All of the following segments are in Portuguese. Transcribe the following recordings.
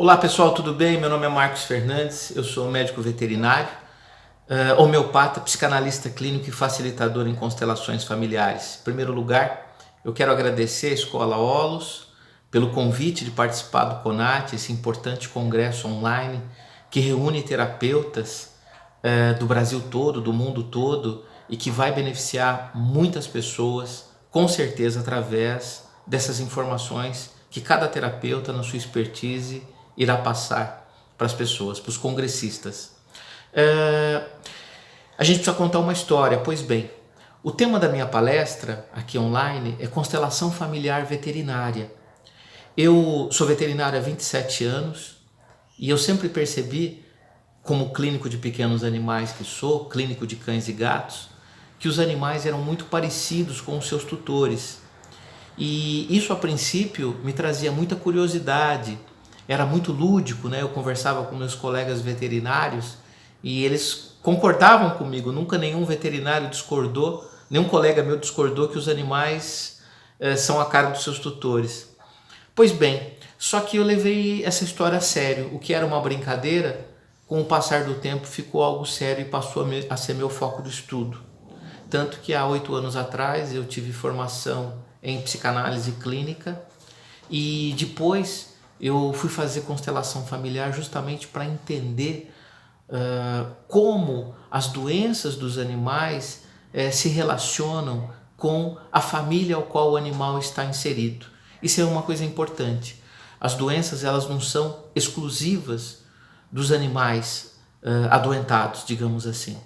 Olá pessoal, tudo bem? Meu nome é Marcos Fernandes, eu sou médico veterinário, homeopata, psicanalista clínico e facilitador em constelações familiares. Em primeiro lugar, eu quero agradecer à Escola Holos pelo convite de participar do CONAT, esse importante congresso online que reúne terapeutas do Brasil todo, do mundo todo, e que vai beneficiar muitas pessoas, com certeza, através dessas informações que cada terapeuta, na sua expertise, irá passar para as pessoas, para os congressistas. A gente precisa contar uma história, pois bem, o tema da minha palestra aqui online é constelação familiar veterinária. Eu sou veterinário há 27 anos e eu sempre percebi, como clínico de pequenos animais que sou, clínico de cães e gatos, que os animais eram muito parecidos com os seus tutores. E isso a princípio me trazia muita curiosidade, era muito lúdico, né? Eu conversava com meus colegas veterinários e eles concordavam comigo, nunca nenhum veterinário discordou, nenhum colega meu discordou que os animais são a cara dos seus tutores. Pois bem, só que eu levei essa história a sério, o que era uma brincadeira, com o passar do tempo ficou algo sério e passou a ser meu foco de estudo. Tanto que há 8 anos atrás eu tive formação em psicanálise clínica e depois eu fui fazer constelação familiar justamente para entender como as doenças dos animais se relacionam com a família ao qual o animal está inserido. Isso é uma coisa importante. As doenças elas não são exclusivas dos animais adoentados, digamos assim.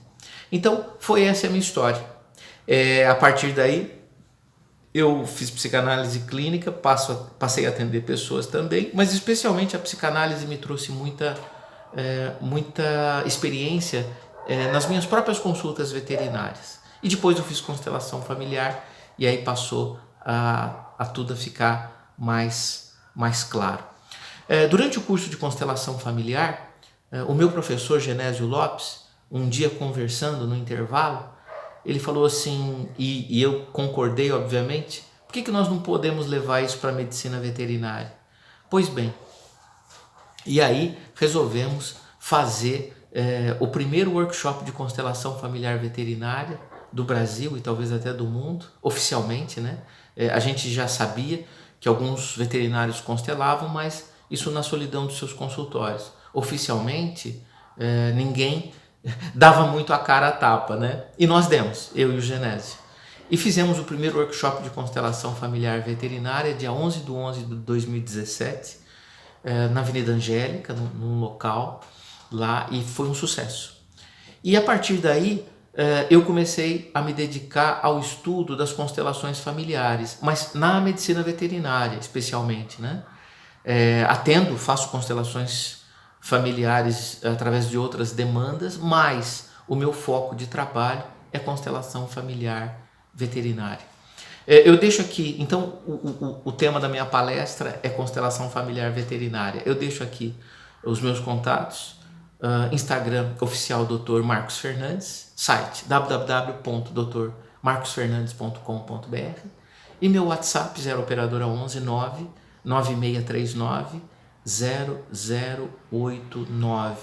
Então foi essa a minha história. A partir daí eu fiz psicanálise clínica, passei a atender pessoas também, mas especialmente a psicanálise me trouxe muita experiência nas minhas próprias consultas veterinárias. E depois eu fiz constelação familiar e aí passou a tudo ficar mais claro. Durante o curso de constelação familiar, o meu professor Genésio Lopes, um dia conversando no intervalo, ele falou assim, e eu concordei obviamente, por que nós não podemos levar isso para a medicina veterinária? Pois bem, e aí resolvemos fazer o primeiro workshop de constelação familiar veterinária do Brasil e talvez até do mundo, oficialmente, né? A gente já sabia que alguns veterinários constelavam, mas isso na solidão dos seus consultórios. Oficialmente, ninguém dava muito a cara a tapa, né? E nós demos, eu e o Genésio. E fizemos o primeiro workshop de constelação familiar veterinária, dia 11/11 de 2017, na Avenida Angélica, num local lá, e foi um sucesso. E a partir daí, eu comecei a me dedicar ao estudo das constelações familiares, mas na medicina veterinária, especialmente, né? Faço constelações familiares através de outras demandas, mas o meu foco de trabalho é constelação familiar veterinária. Eu deixo aqui, então o tema da minha palestra é constelação familiar veterinária. Eu deixo aqui os meus contatos, Instagram oficial Dr. Marcos Fernandes, site www.drmarcosfernandes.com.br e meu WhatsApp 0 operadora 11 9 9639 0089.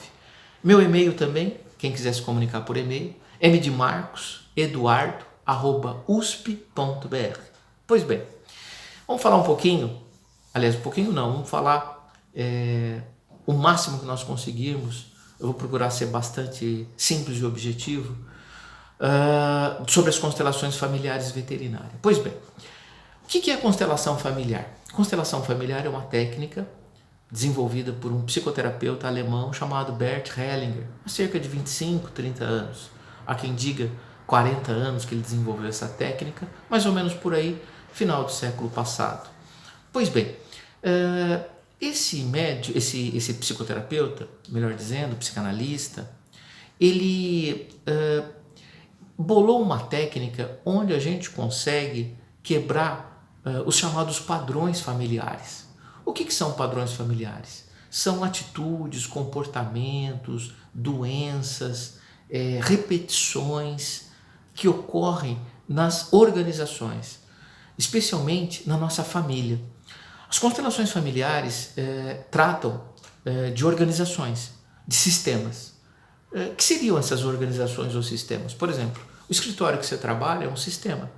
Meu e-mail também, quem quiser se comunicar por e-mail, mdemarcoseduardo@usp.br. Pois bem, vamos falar um pouquinho, aliás, um pouquinho não, vamos falar o máximo que nós conseguirmos, eu vou procurar ser bastante simples e objetivo, sobre as constelações familiares veterinárias. Pois bem, o que é constelação familiar? Constelação familiar é uma técnica desenvolvida por um psicoterapeuta alemão chamado Bert Hellinger, há cerca de 25, 30 anos. Há quem diga 40 anos que ele desenvolveu essa técnica, mais ou menos por aí, final do século passado. Pois bem, esse psicoterapeuta, melhor dizendo, psicanalista, ele bolou uma técnica onde a gente consegue quebrar os chamados padrões familiares. O que são padrões familiares? São atitudes, comportamentos, doenças, repetições que ocorrem nas organizações, especialmente na nossa família. As constelações familiares tratam de organizações, de sistemas. Que seriam essas organizações ou sistemas? Por exemplo, o escritório que você trabalha é um sistema.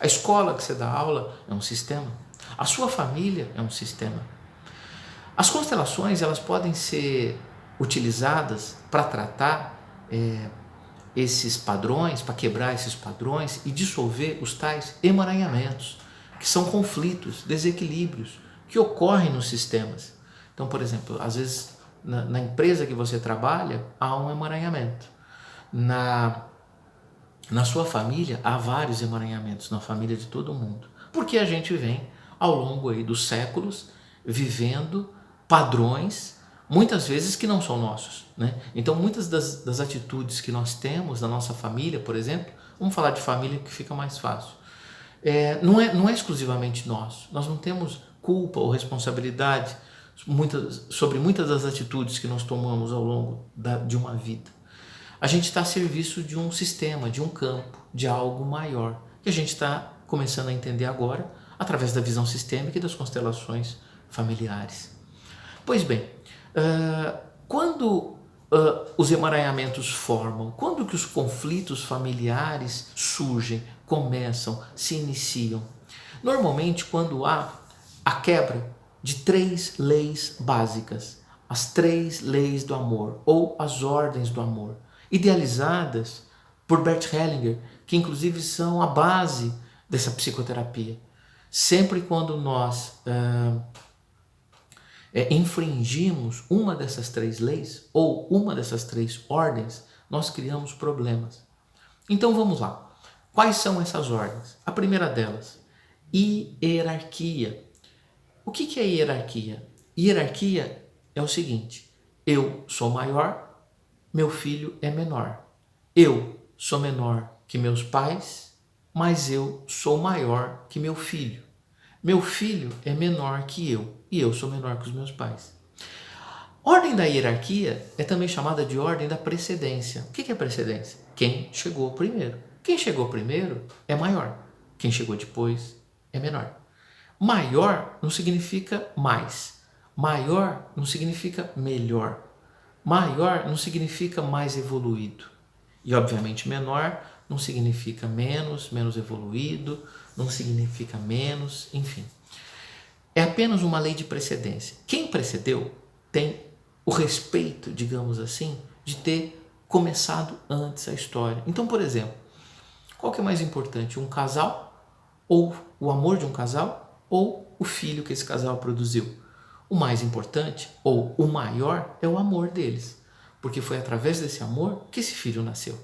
A escola que você dá aula é um sistema. A sua família é um sistema. As constelações, elas podem ser utilizadas para tratar esses padrões, para quebrar esses padrões e dissolver os tais emaranhamentos, que são conflitos, desequilíbrios que ocorrem nos sistemas. Então, por exemplo, às vezes na empresa que você trabalha há um emaranhamento. Na sua família há vários emaranhamentos, na família de todo mundo. Porque a gente vem, ao longo aí dos séculos, vivendo padrões, muitas vezes que não são nossos, né? Então, muitas das atitudes que nós temos na nossa família, por exemplo, vamos falar de família que fica mais fácil, não é exclusivamente nosso. Nós não temos culpa ou responsabilidade sobre muitas das atitudes que nós tomamos ao longo de uma vida. A gente está a serviço de um sistema, de um campo, de algo maior, que a gente está começando a entender agora através da visão sistêmica e das constelações familiares. Pois bem, quando os emaranhamentos formam, quando que os conflitos familiares surgem, começam, se iniciam? Normalmente quando há a quebra de 3 leis básicas, as 3 leis do amor, ou as ordens do amor, idealizadas por Bert Hellinger, que inclusive são a base dessa psicoterapia. Sempre quando nós infringimos uma dessas 3 leis, ou uma dessas 3 ordens, nós criamos problemas. Então vamos lá. Quais são essas ordens? A primeira delas, hierarquia. O que é hierarquia? Hierarquia é o seguinte: eu sou maior, meu filho é menor. Eu sou menor que meus pais, mas eu sou maior que meu filho. Meu filho é menor que eu e eu sou menor que os meus pais. Ordem da hierarquia é também chamada de ordem da precedência. O que é precedência? Quem chegou primeiro. Quem chegou primeiro é maior. Quem chegou depois é menor. Maior não significa mais. Maior não significa melhor. Maior não significa mais evoluído. E, obviamente, menor não significa menos evoluído, não significa menos, enfim. É apenas uma lei de precedência. Quem precedeu tem o respeito, digamos assim, de ter começado antes a história. Então, por exemplo, qual que é mais importante? Um casal, ou o amor de um casal, ou o filho que esse casal produziu? O mais importante, ou o maior, é o amor deles. Porque foi através desse amor que esse filho nasceu.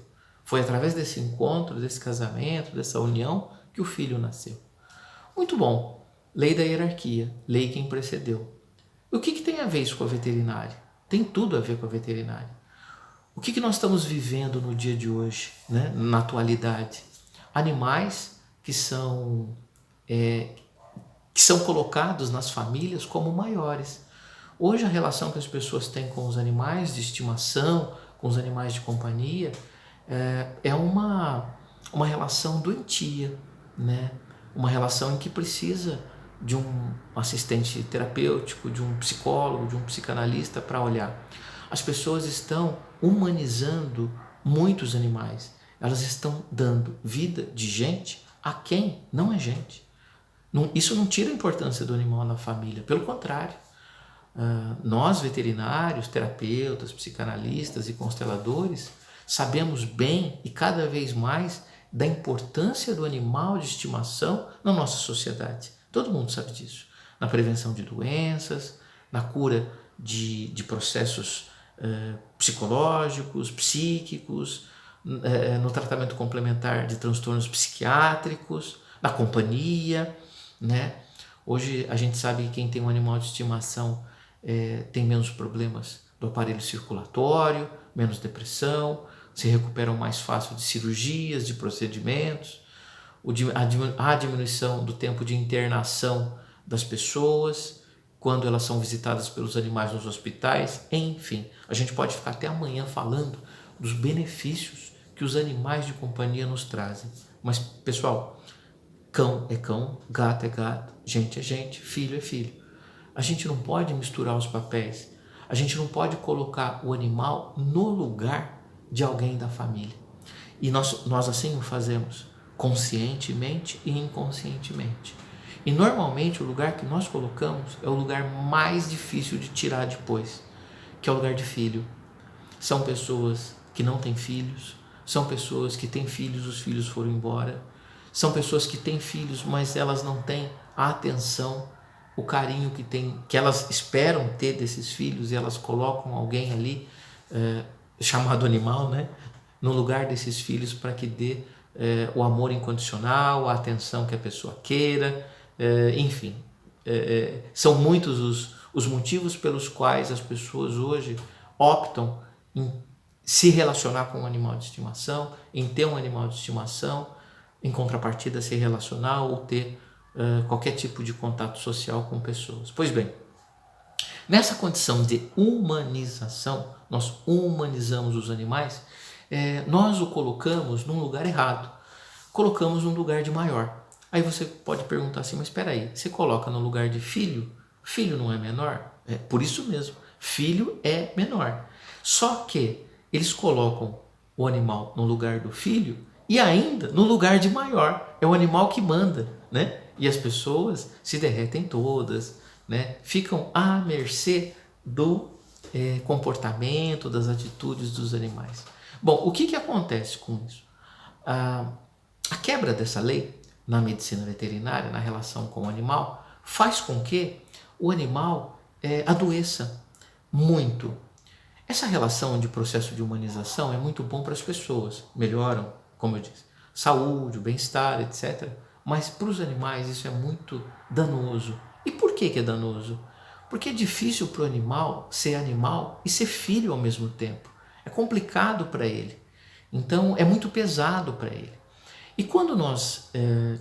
Foi através desse encontro, desse casamento, dessa união, que o filho nasceu. Muito bom. Lei da hierarquia, lei quem precedeu. O que tem a ver isso com a veterinária? Tem tudo a ver com a veterinária. O que nós estamos vivendo no dia de hoje, né? Na atualidade? Animais que são colocados nas famílias como maiores. Hoje a relação que as pessoas têm com os animais de estimação, com os animais de companhia, é uma relação doentia, né? Uma relação em que precisa de um assistente terapêutico, de um psicólogo, de um psicanalista para olhar. As pessoas estão humanizando muitos animais. Elas estão dando vida de gente a quem não é gente. Isso não tira a importância do animal na família, pelo contrário. Nós, veterinários, terapeutas, psicanalistas e consteladores, sabemos bem e cada vez mais da importância do animal de estimação na nossa sociedade. Todo mundo sabe disso. Na prevenção de doenças, na cura de processos psicológicos, psíquicos, no tratamento complementar de transtornos psiquiátricos, na companhia, né? Hoje a gente sabe que quem tem um animal de estimação tem menos problemas do aparelho circulatório, menos depressão, se recuperam mais fácil de cirurgias, de procedimentos, a diminuição do tempo de internação das pessoas quando elas são visitadas pelos animais nos hospitais, enfim. A gente pode ficar até amanhã falando dos benefícios que os animais de companhia nos trazem. Mas, pessoal, cão é cão, gato é gato, gente é gente, filho é filho. A gente não pode misturar os papéis. A gente não pode colocar o animal no lugar de alguém da família. E nós assim o fazemos, conscientemente e inconscientemente. E normalmente o lugar que nós colocamos é o lugar mais difícil de tirar depois, que é o lugar de filho. São pessoas que não têm filhos, são pessoas que têm filhos, os filhos foram embora, são pessoas que têm filhos, mas elas não têm a atenção, o carinho que elas esperam ter desses filhos, e elas colocam alguém ali, chamado animal, né, no lugar desses filhos para que dê o amor incondicional, a atenção que a pessoa queira, enfim. São muitos os motivos pelos quais as pessoas hoje optam em se relacionar com um animal de estimação, em ter um animal de estimação, em contrapartida se relacionar ou ter qualquer tipo de contato social com pessoas. Pois bem, nessa condição de humanização, nós humanizamos os animais, nós o colocamos num lugar errado, colocamos num lugar de maior. Aí você pode perguntar assim, mas espera aí, você coloca no lugar de filho? Filho não é menor? É por isso mesmo, filho é menor. Só que eles colocam o animal no lugar do filho e ainda no lugar de maior. É o animal que manda, né? E as pessoas se derretem todas, né? Ficam à mercê do comportamento, das atitudes dos animais. Bom, o que acontece com isso? A quebra dessa lei na medicina veterinária, na relação com o animal, faz com que o animal adoeça muito. Essa relação de processo de humanização é muito bom para as pessoas, melhoram, como eu disse, saúde, o bem-estar, etc. Mas para os animais isso é muito danoso. E por que é danoso? Porque é difícil para o animal e ser filho ao mesmo tempo. É complicado para ele. Então é muito pesado para ele. E quando nós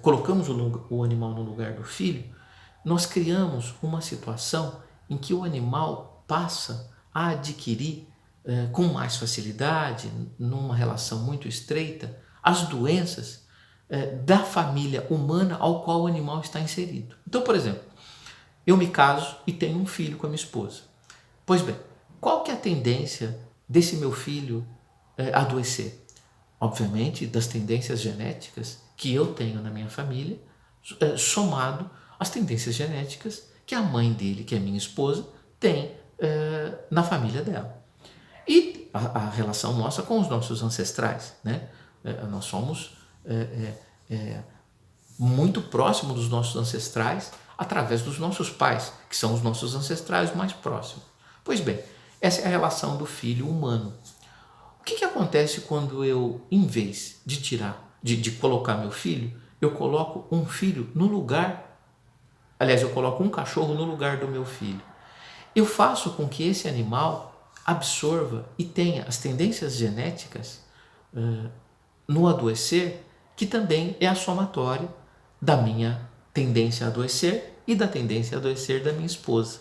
colocamos o animal no lugar do filho, nós criamos uma situação em que o animal passa a adquirir com mais facilidade, numa relação muito estreita, as doenças da família humana ao qual o animal está inserido. Então, por exemplo, eu me caso e tenho um filho com a minha esposa. Pois bem, qual que é a tendência desse meu filho adoecer? Obviamente, das tendências genéticas que eu tenho na minha família, somado às tendências genéticas que a mãe dele, que é minha esposa, tem na família dela. E a relação nossa com os nossos ancestrais, né? Nós somos muito próximos dos nossos ancestrais através dos nossos pais, que são os nossos ancestrais mais próximos. Pois bem, essa é a relação do filho humano. O que acontece quando eu, em vez de de colocar meu filho, eu coloco um filho no lugar, aliás, eu coloco um cachorro no lugar do meu filho? Eu faço com que esse animal absorva e tenha as tendências genéticas no adoecer, que também é a somatória da minha tendência a adoecer e da tendência a adoecer da minha esposa.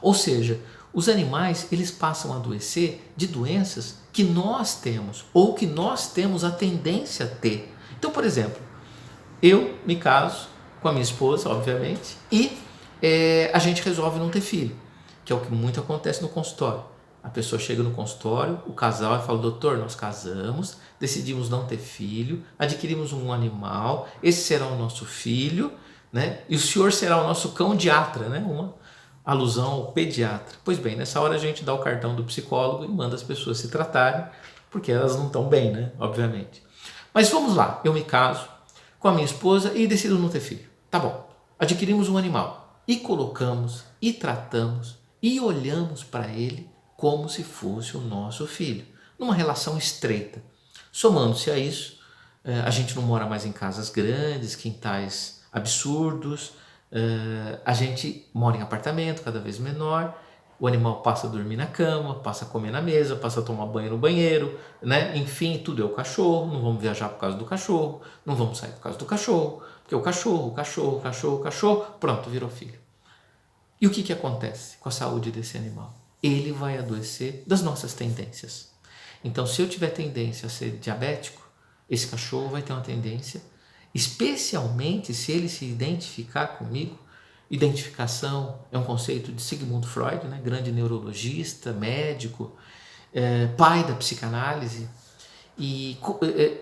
Ou seja, os animais eles passam a adoecer de doenças que nós temos ou que nós temos a tendência a ter. Então, por exemplo, eu me caso com a minha esposa, obviamente, e a gente resolve não ter filho, que é o que muito acontece no consultório. A pessoa chega no consultório, o casal, e fala: doutor, nós casamos, decidimos não ter filho, adquirimos um animal, esse será o nosso filho, né? E o senhor será o nosso cão-diatra, né? Uma alusão ao pediatra. Pois bem, nessa hora a gente dá o cartão do psicólogo e manda as pessoas se tratarem, porque elas não estão bem, né? Obviamente. Mas vamos lá, eu me caso com a minha esposa e decido não ter filho. Tá bom, adquirimos um animal e colocamos, e tratamos, e olhamos para ele como se fosse o nosso filho, numa relação estreita. Somando-se a isso, a gente não mora mais em casas grandes, quintais absurdos, a gente mora em apartamento cada vez menor, o animal passa a dormir na cama, passa a comer na mesa, passa a tomar banho no banheiro, né? Enfim, tudo é o cachorro, não vamos viajar por causa do cachorro, não vamos sair por causa do cachorro, porque o cachorro, pronto, virou filho. E o que acontece com a saúde desse animal? Ele vai adoecer das nossas tendências. Então, se eu tiver tendência a ser diabético, esse cachorro vai ter uma tendência, especialmente se ele se identificar comigo, Identificação é um conceito de Sigmund Freud, né? Grande neurologista, médico, pai da psicanálise. E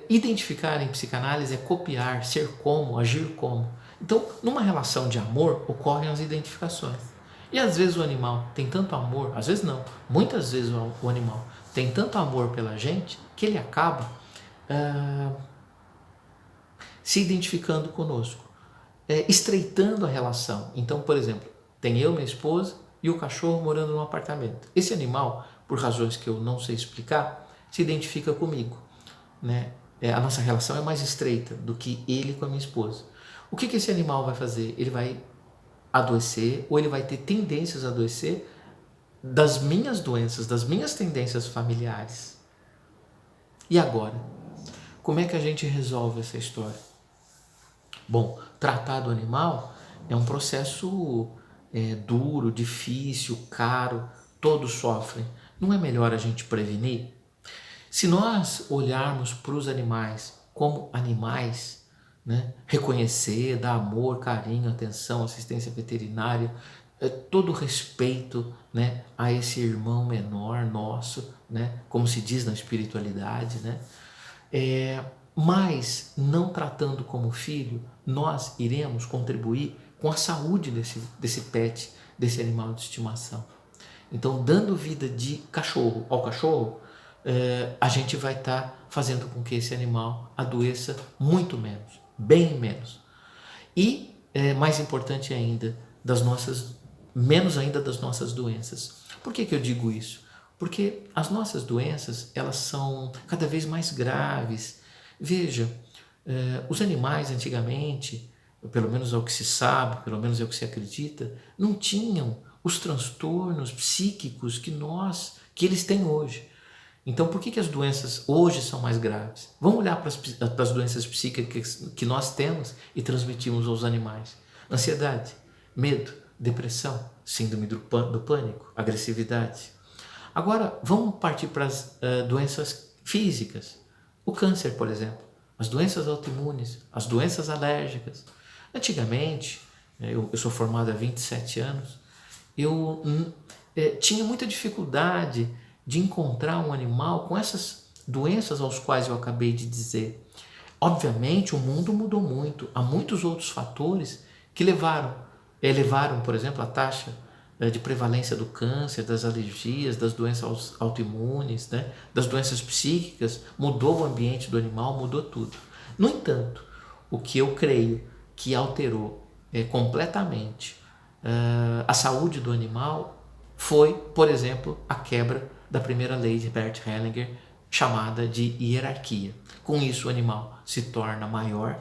identificar em psicanálise é copiar, ser como, agir como. Então, numa relação de amor, ocorrem as identificações. E às vezes o animal tem tanto amor, às vezes não, muitas vezes o animal tem tanto amor pela gente que ele acaba se identificando conosco, estreitando a relação. Então, por exemplo, tem eu, minha esposa e o cachorro morando num apartamento. Esse animal, por razões que eu não sei explicar, se identifica comigo, né? A nossa relação é mais estreita do que ele com a minha esposa. O que esse animal vai fazer? Ele vai adoecer, ou ele vai ter tendências a adoecer das minhas doenças, das minhas tendências familiares. E agora? Como é que a gente resolve essa história? Bom, tratar do animal é um processo duro, difícil, caro, todos sofrem. Não é melhor a gente prevenir? Se nós olharmos para os animais como animais, né, reconhecer, dar amor, carinho, atenção, assistência veterinária, todo respeito, né, a esse irmão menor nosso, né, como se diz na espiritualidade, né, mas não tratando como filho, nós iremos contribuir com a saúde desse pet, desse animal de estimação. Então, dando vida de cachorro ao cachorro, a gente vai estar fazendo com que esse animal adoeça muito menos, bem menos. E, mais importante ainda, menos ainda das nossas doenças. Por que eu digo isso? Porque as nossas doenças, elas são cada vez mais graves. Veja, os animais antigamente, pelo menos é o que se sabe, pelo menos é o que se acredita, não tinham os transtornos psíquicos que eles têm hoje. Então, por que as doenças hoje são mais graves? Vamos olhar para as doenças psíquicas que nós temos e transmitimos aos animais. Ansiedade, medo, depressão, síndrome do pânico, agressividade. Agora, vamos partir para as doenças físicas. O câncer, por exemplo, as doenças autoimunes, as doenças alérgicas. Antigamente, eu sou formado há 27 anos, eu tinha muita dificuldade de encontrar um animal com essas doenças aos quais eu acabei de dizer. Obviamente, o mundo mudou muito. Há muitos outros fatores que levaram, por exemplo, a taxa de prevalência do câncer, das alergias, das doenças autoimunes, né, das doenças psíquicas. Mudou o ambiente do animal, mudou tudo. No entanto, o que eu creio que alterou completamente a saúde do animal foi, por exemplo, a quebra da primeira lei de Bert Hellinger, chamada de hierarquia. Com isso, o animal se torna maior,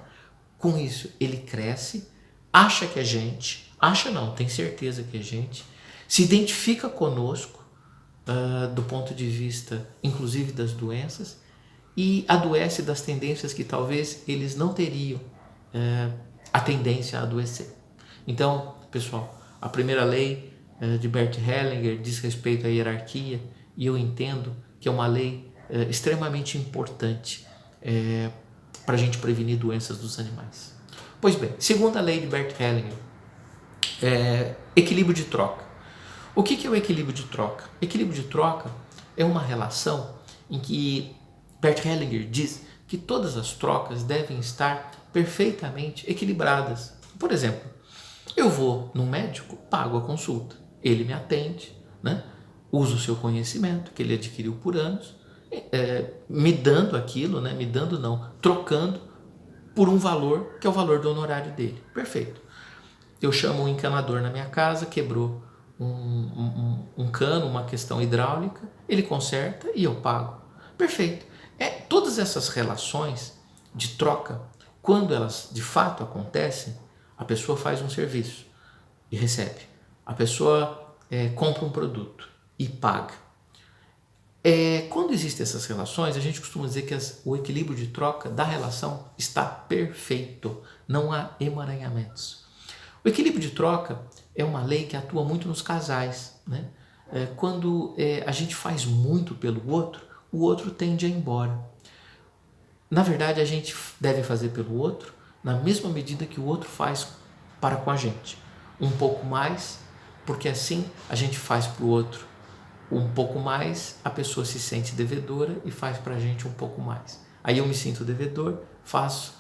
com isso, ele cresce, acha que é gente, acha não, tem certeza que é gente, se identifica conosco, do ponto de vista, inclusive, das doenças, e adoece das tendências que talvez eles não teriam a tendência a adoecer. Então, pessoal, a primeira lei de Bert Hellinger diz respeito à hierarquia, e eu entendo que é uma lei extremamente importante para a gente prevenir doenças dos animais. Pois bem, segunda lei de Bert Hellinger, equilíbrio de troca. O que é o equilíbrio de troca? Equilíbrio de troca é uma relação em que Bert Hellinger diz que todas as trocas devem estar perfeitamente equilibradas. Por exemplo, eu vou no médico, pago a consulta, ele me atende, né? Usa o seu conhecimento que ele adquiriu por anos, me dando aquilo, né? Trocando por um valor que é o valor do honorário dele. Perfeito. Eu chamo um encanador na minha casa, quebrou um cano, uma questão hidráulica, ele conserta e eu pago. Perfeito. Todas essas relações de troca, quando elas de fato acontecem, a pessoa faz um serviço e recebe. A pessoa compra um produto e paga. Quando existem essas relações, a gente costuma dizer que o equilíbrio de troca da relação está perfeito, não há emaranhamentos. O equilíbrio de troca é uma lei que atua muito nos casais, né? Quando a gente faz muito pelo outro, o outro tende a ir embora. Na verdade, a gente deve fazer pelo outro na mesma medida que o outro faz para com a gente. um pouco mais, porque assim a gente faz para o outro um pouco mais, a pessoa se sente devedora e faz para a gente um pouco mais. Aí eu me sinto devedor, faço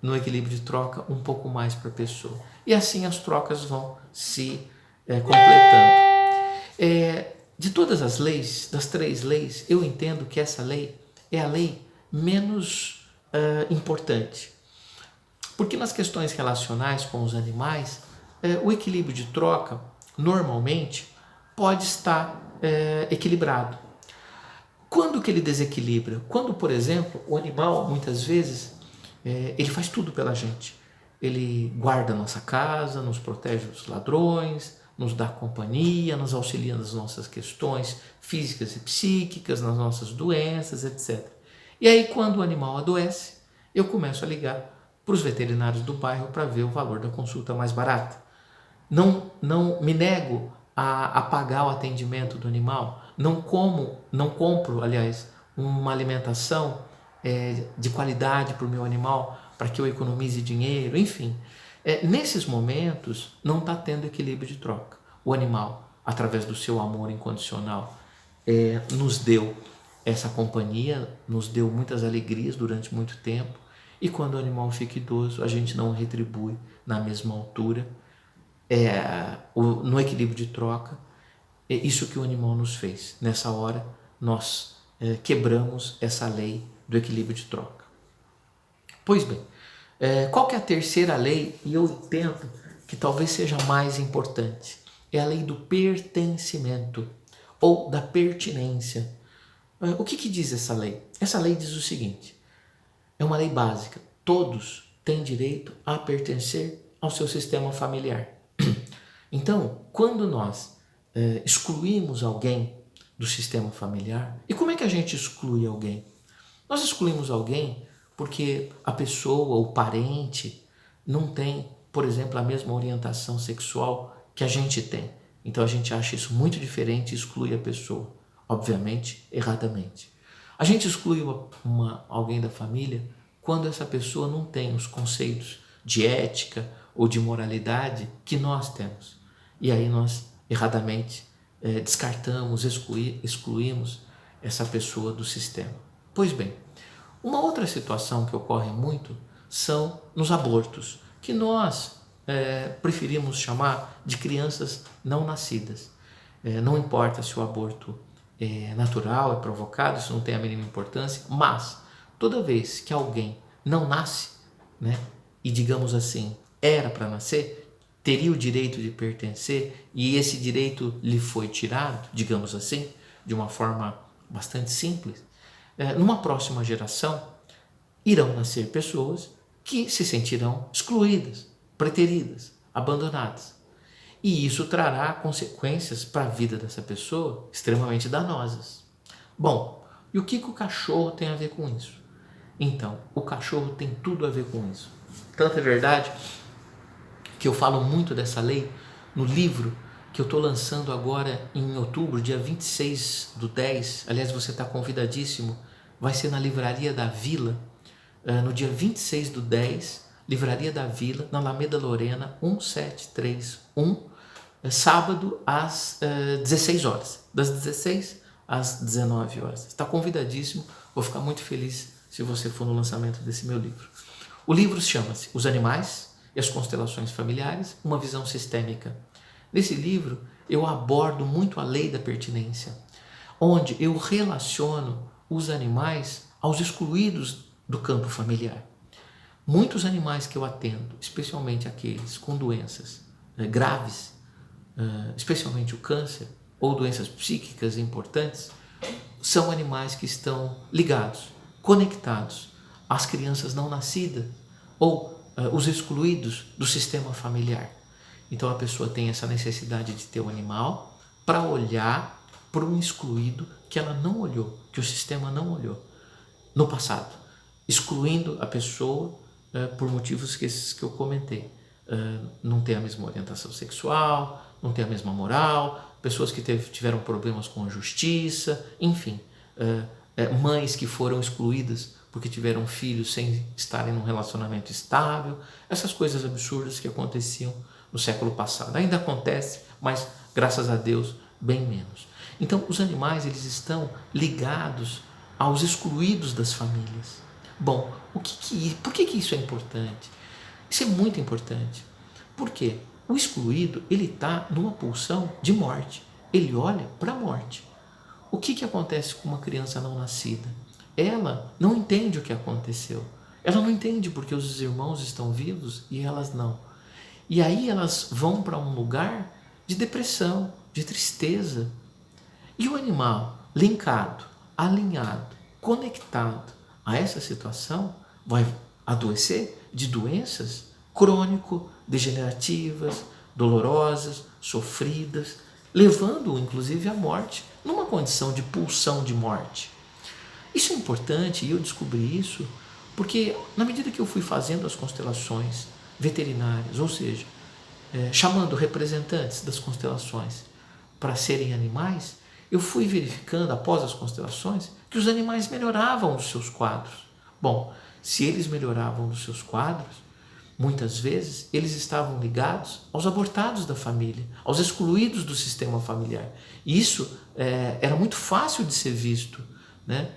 no equilíbrio de troca um pouco mais para a pessoa. E assim as trocas vão se completando. De todas as leis, das 3 leis, eu entendo que essa lei é a lei menos importante. Porque nas questões relacionais com os animais, o equilíbrio de troca, normalmente, pode estar equilibrado. Quando que ele desequilibra? Quando, por exemplo, o animal, muitas vezes, ele faz tudo pela gente. Ele guarda a nossa casa, nos protege dos ladrões, nos dá companhia, nos auxilia nas nossas questões físicas e psíquicas, nas nossas doenças, etc. E aí, quando o animal adoece, eu começo a ligar para os veterinários do bairro para ver o valor da consulta mais barata. Não me nego a pagar o atendimento do animal, não compro, aliás, uma alimentação de qualidade para o meu animal, para que eu economize dinheiro, enfim. Nesses momentos, não está tendo equilíbrio de troca. O animal, através do seu amor incondicional, nos deu essa companhia, nos deu muitas alegrias durante muito tempo, e quando o animal fica idoso, a gente não retribui na mesma altura, no equilíbrio de troca. É isso que o animal nos fez. Nessa hora, nós quebramos essa lei do equilíbrio de troca. Pois bem, qual que é a terceira lei? E eu entendo que talvez seja a mais importante. É a lei do pertencimento ou da pertinência. O que diz essa lei? Essa lei diz o seguinte: é uma lei básica. Todos têm direito a pertencer ao seu sistema familiar. Então, quando nós excluímos alguém do sistema familiar, e como é que a gente exclui alguém? Nós excluímos alguém porque a pessoa, o parente, não tem, por exemplo, a mesma orientação sexual que a gente tem. Então a gente acha isso muito diferente e exclui a pessoa, obviamente, erradamente. A gente exclui alguém da família quando essa pessoa não tem os conceitos de ética ou de moralidade que nós temos. E aí nós, erradamente, descartamos, excluímos essa pessoa do sistema. Pois bem, uma outra situação que ocorre muito são nos abortos, que nós preferimos chamar de crianças não nascidas. Não importa se o aborto é natural, é provocado, isso não tem a mínima importância, mas toda vez que alguém não nasce, né, e digamos assim, era para nascer, teria o direito de pertencer e esse direito lhe foi tirado, digamos assim, de uma forma bastante simples, numa próxima geração irão nascer pessoas que se sentirão excluídas, preteridas, abandonadas. E isso trará consequências para a vida dessa pessoa extremamente danosas. Bom, e o que o cachorro tem a ver com isso? Então, o cachorro tem tudo a ver com isso. Tanto é verdade que eu falo muito dessa lei no livro que eu estou lançando agora em outubro, dia 26/10. Aliás, você está convidadíssimo. Vai ser na Livraria da Vila, no dia 26/10, Livraria da Vila, na Alameda Lorena, 1731, sábado às 16 horas, das 16 às 19 horas. Está convidadíssimo, vou ficar muito feliz se você for no lançamento desse meu livro. O livro chama-se Os Animais e as Constelações Familiares, uma visão sistêmica. Nesse livro eu abordo muito a lei da pertinência, onde eu relaciono os animais aos excluídos do campo familiar. Muitos animais que eu atendo, especialmente aqueles com doenças graves, especialmente o câncer ou doenças psíquicas importantes, são animais que estão ligados, conectados às crianças não nascidas ou os excluídos do sistema familiar. Então a pessoa tem essa necessidade de ter um animal para olhar para um excluído que ela não olhou, que o sistema não olhou no passado, excluindo a pessoa por motivos que esses que eu comentei. Não tem a mesma orientação sexual, não tem a mesma moral, pessoas que tiveram problemas com a justiça, enfim, mães que foram excluídas porque tiveram filhos sem estarem num relacionamento estável, essas coisas absurdas que aconteciam no século passado. Ainda acontece, mas graças a Deus, bem menos. Então, os animais, eles estão ligados aos excluídos das famílias. Bom, por que isso é importante? Isso é muito importante. Por quê? O excluído, ele está numa pulsão de morte. Ele olha para a morte. O que acontece com uma criança não nascida? Ela não entende o que aconteceu. Ela não entende porque os irmãos estão vivos e elas não. E aí elas vão para um lugar de depressão, de tristeza. E o animal linkado, alinhado, conectado a essa situação vai adoecer de doenças crônico-degenerativas, dolorosas, sofridas, levando-o inclusive à morte, numa condição de pulsão de morte. Isso é importante e eu descobri isso porque na medida que eu fui fazendo as constelações veterinárias, ou seja, chamando representantes das constelações para serem animais, eu fui verificando após as constelações que os animais melhoravam os seus quadros. Bom, se eles melhoravam os seus quadros, muitas vezes eles estavam ligados aos abortados da família, aos excluídos do sistema familiar. E isso era muito fácil de ser visto, né?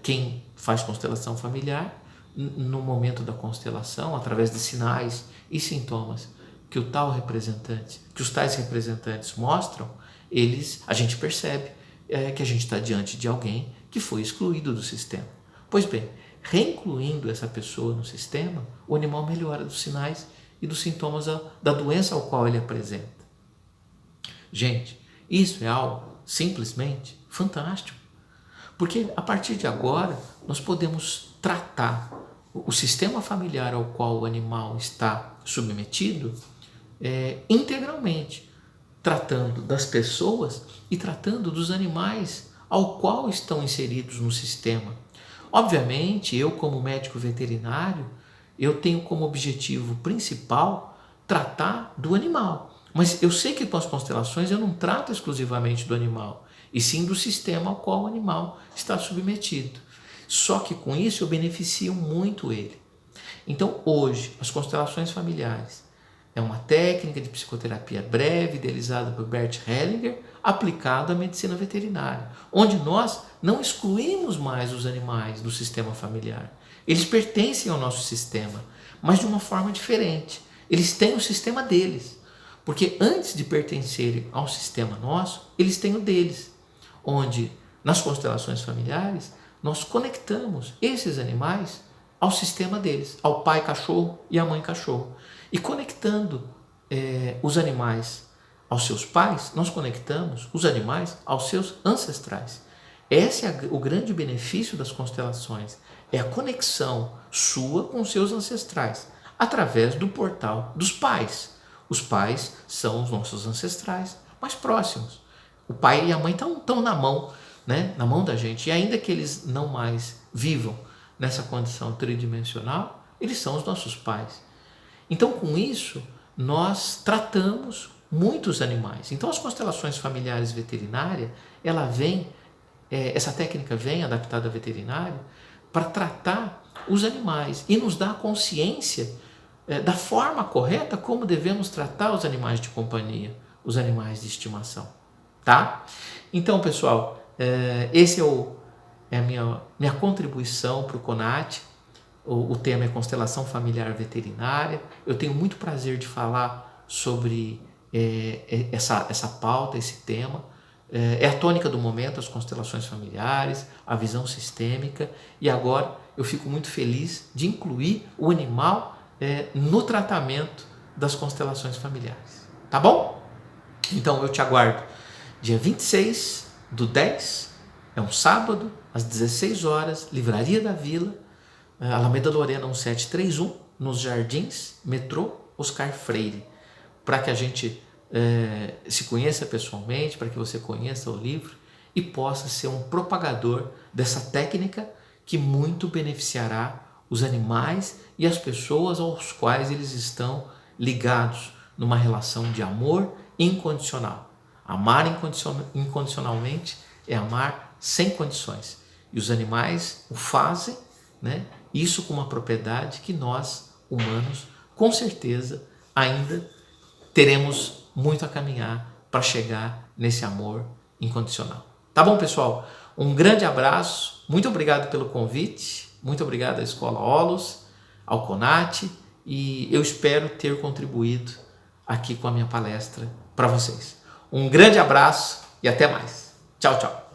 Quem faz constelação familiar, no momento da constelação, através de sinais e sintomas que os tais representantes mostram, a gente percebe que a gente está diante de alguém que foi excluído do sistema. Pois bem, reincluindo essa pessoa no sistema, o animal melhora dos sinais e dos sintomas da doença ao qual ele apresenta. Gente, isso é algo simplesmente fantástico, porque a partir de agora nós podemos tratar o sistema familiar ao qual o animal está submetido integralmente, tratando das pessoas e tratando dos animais ao qual estão inseridos no sistema. Obviamente, eu como médico veterinário, eu tenho como objetivo principal tratar do animal. Mas eu sei que com as constelações eu não trato exclusivamente do animal, e sim do sistema ao qual o animal está submetido. Só que com isso eu beneficio muito ele. Então hoje, as constelações familiares é uma técnica de psicoterapia breve, idealizada por Bert Hellinger, aplicada à medicina veterinária, onde nós não excluímos mais os animais do sistema familiar. Eles pertencem ao nosso sistema, mas de uma forma diferente. Eles têm o sistema deles, porque antes de pertencerem ao sistema nosso, eles têm o deles, onde nas constelações familiares nós conectamos esses animais ao sistema deles, ao pai cachorro e à mãe cachorro. E conectando os animais aos seus pais, nós conectamos os animais aos seus ancestrais. Esse é o grande benefício das constelações, é a conexão sua com os seus ancestrais, através do portal dos pais. Os pais são os nossos ancestrais mais próximos. O pai e a mãe estão na mão, né? Na mão da gente. E ainda que eles não mais vivam nessa condição tridimensional, eles são os nossos pais. Então, com isso, nós tratamos muitos animais. Então, as constelações familiares veterinárias, essa técnica vem adaptada à veterinária para tratar os animais e nos dá consciência da forma correta como devemos tratar os animais de companhia, os animais de estimação, tá? Então, pessoal, esse é a minha contribuição para o CONAT. O tema é constelação familiar veterinária. Eu tenho muito prazer de falar sobre essa pauta, esse tema. É a tônica do momento, as constelações familiares, a visão sistêmica. E agora eu fico muito feliz de incluir o animal no tratamento das constelações familiares. Tá bom? Então eu te aguardo dia 26/10, é um sábado, às 16 horas, Livraria da Vila, Alameda Lorena 1731, nos Jardins, metrô Oscar Freire, para que a gente se conheça pessoalmente, para que você conheça o livro e possa ser um propagador dessa técnica que muito beneficiará os animais e as pessoas aos quais eles estão ligados numa relação de amor incondicional. Amar incondicionalmente é amar sem condições. E os animais o fazem, né? Isso com uma propriedade que nós, humanos, com certeza ainda teremos muito a caminhar para chegar nesse amor incondicional. Tá bom, pessoal? Um grande abraço, muito obrigado pelo convite, muito obrigado à Escola Holos, ao CONAT, e eu espero ter contribuído aqui com a minha palestra para vocês. Um grande abraço e até mais. Tchau, tchau.